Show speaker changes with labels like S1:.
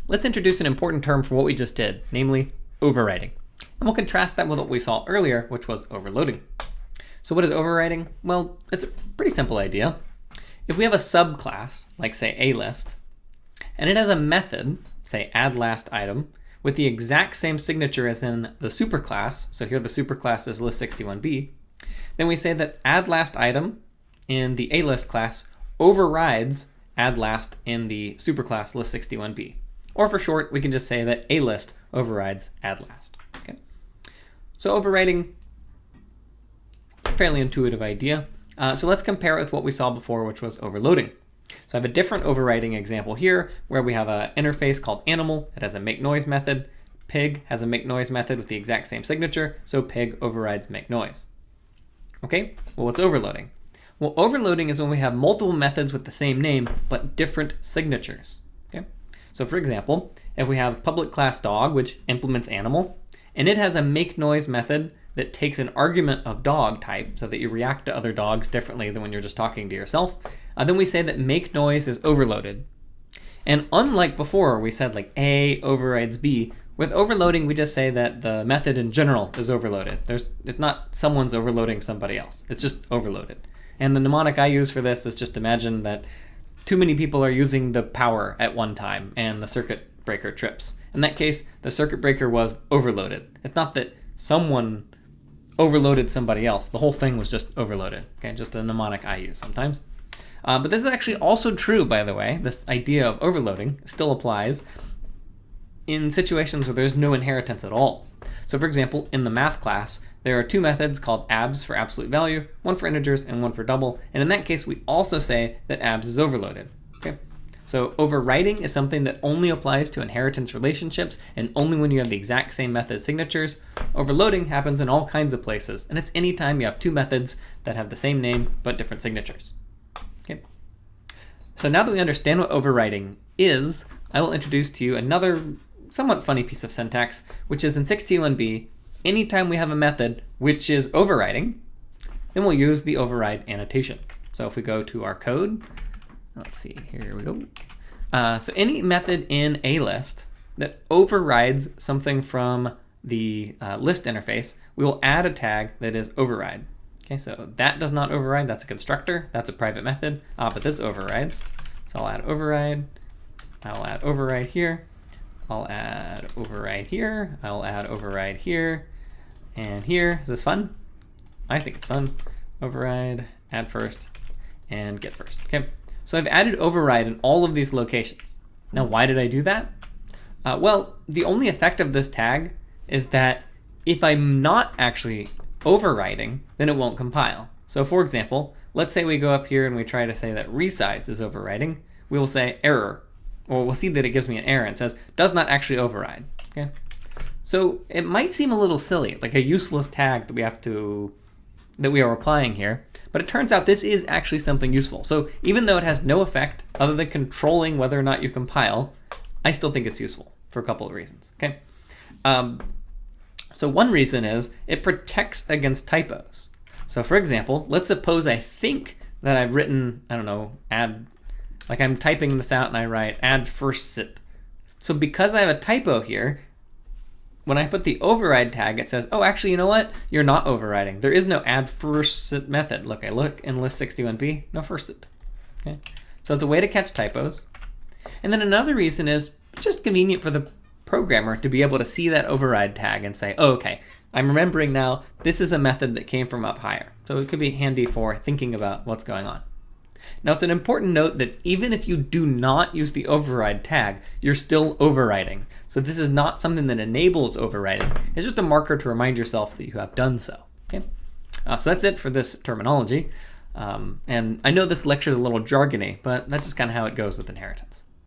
S1: let's introduce an important term for what we just did, namely overriding. And we'll contrast that with what we saw earlier, which was overloading. So what is overriding? Well, it's a pretty simple idea. If we have a subclass, like say A-list, and it has a method, say add last item, with the exact same signature as in the superclass, so here the superclass is list61b, then we say that add last item in the A-list class overrides add last in the superclass list61b. Or for short, we can just say that A-list overrides add last. Okay? So overriding, fairly intuitive idea. So let's compare it with what we saw before, which was overloading. So I have a different overriding example here where we have an interface called animal. It has a make noise method. Pig has a make noise method with the exact same signature. So pig overrides make noise. Okay, well, what's overloading? Well, overloading is when we have multiple methods with the same name, but different signatures. Okay, so for example, if we have public class dog, which implements animal, and it has a make noise method that takes an argument of dog type so that you react to other dogs differently than when you're just talking to yourself, then we say that make noise is overloaded. And unlike before, we said like A overrides B, with overloading, we just say that the method in general is overloaded. It's not someone's overloading somebody else. It's just overloaded. And the mnemonic I use for this is just imagine that too many people are using the power at one time and the circuit breaker trips. In that case, the circuit breaker was overloaded. It's not that someone overloaded somebody else. The whole thing was just overloaded. Okay, just a mnemonic I use sometimes. But this is actually also true, by the way. This idea of overloading still applies in situations where there's no inheritance at all. So for example, in the math class, there are two methods called abs for absolute value, one for integers and one for double. And in that case, we also say that abs is overloaded. Okay. So overriding is something that only applies to inheritance relationships and only when you have the exact same method signatures. Overloading happens in all kinds of places, and it's anytime you have two methods that have the same name but different signatures. Okay. So now that we understand what overriding is, I will introduce to you another somewhat funny piece of syntax, which is in 61b, anytime we have a method which is overriding, then we'll use the override annotation. So if we go to our code, let's see, here we go. So any method in a list that overrides something from the list interface, we will add a tag that is override. Okay, so that does not override, that's a constructor, that's a private method, but this overrides. So I'll add override, I'll add override here, I'll add override here, I'll add override here, and here. Is this fun? I think it's fun. Override, add first, and get first. Okay, so I've added override in all of these locations. Now, why did I do that? Well, the only effect of this tag is that if I'm not actually overriding, then it won't compile. So for example, let's say we go up here and we try to say that resize is overriding. We will say error. Or we'll see that it gives me an error and says, does not actually override. Okay, so it might seem a little silly, like a useless tag that we are applying here, but it turns out this is actually something useful. So even though it has no effect other than controlling whether or not you compile, I still think it's useful for a couple of reasons. Okay, so one reason is it protects against typos. So for example, let's suppose I think that I've written, I don't know, like I'm typing this out and I write add first sit. So because I have a typo here, when I put the override tag, it says, oh, actually, you know what? You're not overriding. There is no add first sit method. Look, I look in list61b, no first sit. Okay, so it's a way to catch typos. And then another reason is just convenient for the programmer to be able to see that override tag and say, oh, okay, I'm remembering now, this is a method that came from up higher. So it could be handy for thinking about what's going on. Now, it's an important note that even if you do not use the override tag, you're still overriding. So this is not something that enables overriding. It's just a marker to remind yourself that you have done so. Okay, so that's it for this terminology. And I know this lecture is a little jargony, but that's just kind of how it goes with inheritance.